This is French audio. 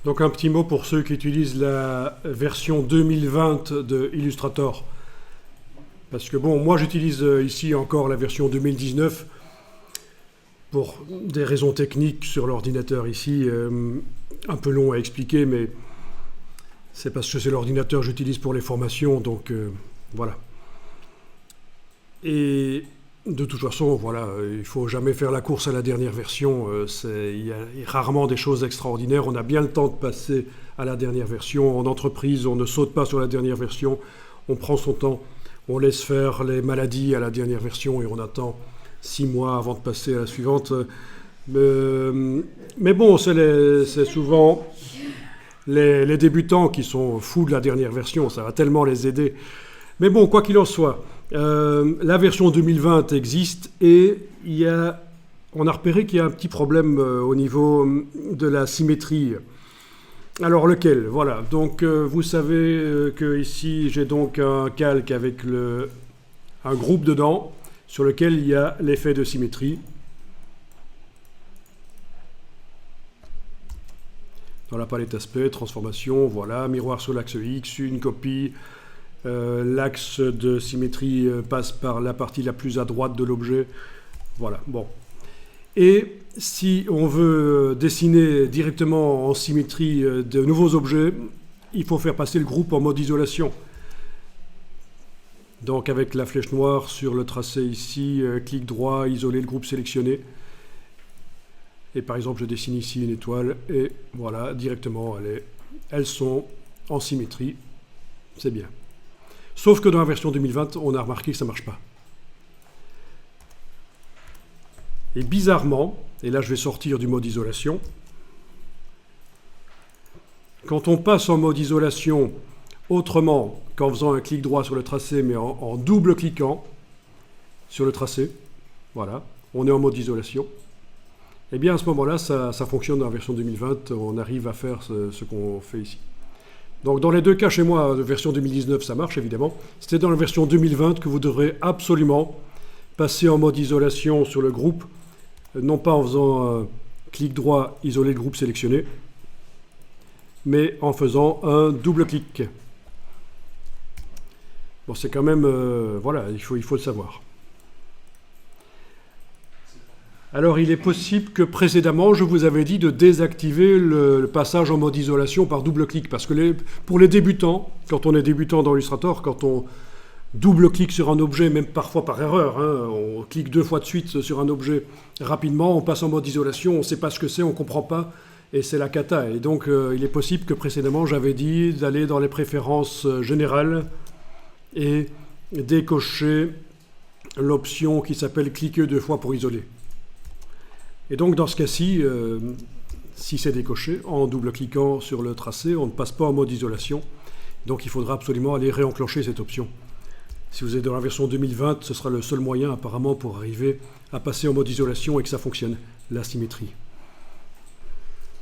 Donc un petit mot pour ceux qui utilisent la version 2020 de Illustrator. Parce que bon, moi j'utilise ici encore la version 2019 pour des raisons techniques sur l'ordinateur ici, un peu long à expliquer, mais c'est parce que c'est l'ordinateur que j'utilise pour les formations, donc voilà. Et de toute façon, voilà, il ne faut jamais faire la course à la dernière version. Il y a rarement des choses extraordinaires. On a bien le temps de passer à la dernière version. En entreprise, on ne saute pas sur la dernière version. On prend son temps. On laisse faire les maladies à la dernière version et on attend 6 mois avant de passer à la suivante. Mais bon, c'est souvent les débutants qui sont fous de la dernière version. Ça va tellement les aider. Mais bon, quoi qu'il en soit, la version 2020 existe et on a repéré qu'il y a un petit problème au niveau de la symétrie. Alors lequel? Voilà, donc vous savez que ici j'ai donc un calque avec un groupe dedans sur lequel il y a l'effet de symétrie. Dans la palette aspect, transformation, voilà, miroir sur l'axe X, une copie. L'axe de symétrie passe par la partie la plus à droite de l'objet. Voilà, bon. Et si on veut dessiner directement en symétrie de nouveaux objets, il faut faire passer le groupe en mode isolation. Donc avec la flèche noire sur le tracé ici, clic droit, isoler le groupe sélectionné. Et par exemple, je dessine ici une étoile et voilà, directement, elles sont en symétrie. C'est bien. Sauf que dans la version 2020, on a remarqué que ça ne marche pas. Et bizarrement, et là je vais sortir du mode isolation, quand on passe en mode isolation autrement qu'en faisant un clic droit sur le tracé, mais en double-cliquant sur le tracé, voilà, on est en mode isolation, et bien à ce moment-là, ça fonctionne dans la version 2020, on arrive à faire ce qu'on fait ici. Donc dans les deux cas, chez moi, la version 2019, ça marche évidemment. C'était dans la version 2020 que vous devrez absolument passer en mode isolation sur le groupe, non pas en faisant un clic droit, isoler le groupe sélectionné, mais en faisant un double clic. Bon, c'est quand même, voilà, il faut le savoir. Alors, il est possible que précédemment, je vous avais dit de désactiver le passage en mode isolation par double clic. Parce que pour les débutants, quand on est débutant dans Illustrator, quand on double-clique sur un objet, même parfois par erreur, hein, on clique 2 fois de suite sur un objet rapidement, on passe en mode isolation, on ne sait pas ce que c'est, on ne comprend pas, et c'est la cata. Et donc, il est possible que précédemment, j'avais dit d'aller dans les préférences générales et décocher l'option qui s'appelle « Cliquer 2 fois pour isoler ». Et donc dans ce cas-ci, si c'est décoché, en double-cliquant sur le tracé, on ne passe pas en mode isolation. Donc il faudra absolument aller réenclencher cette option. Si vous êtes dans la version 2020, ce sera le seul moyen apparemment pour arriver à passer en mode isolation et que ça fonctionne, la symétrie.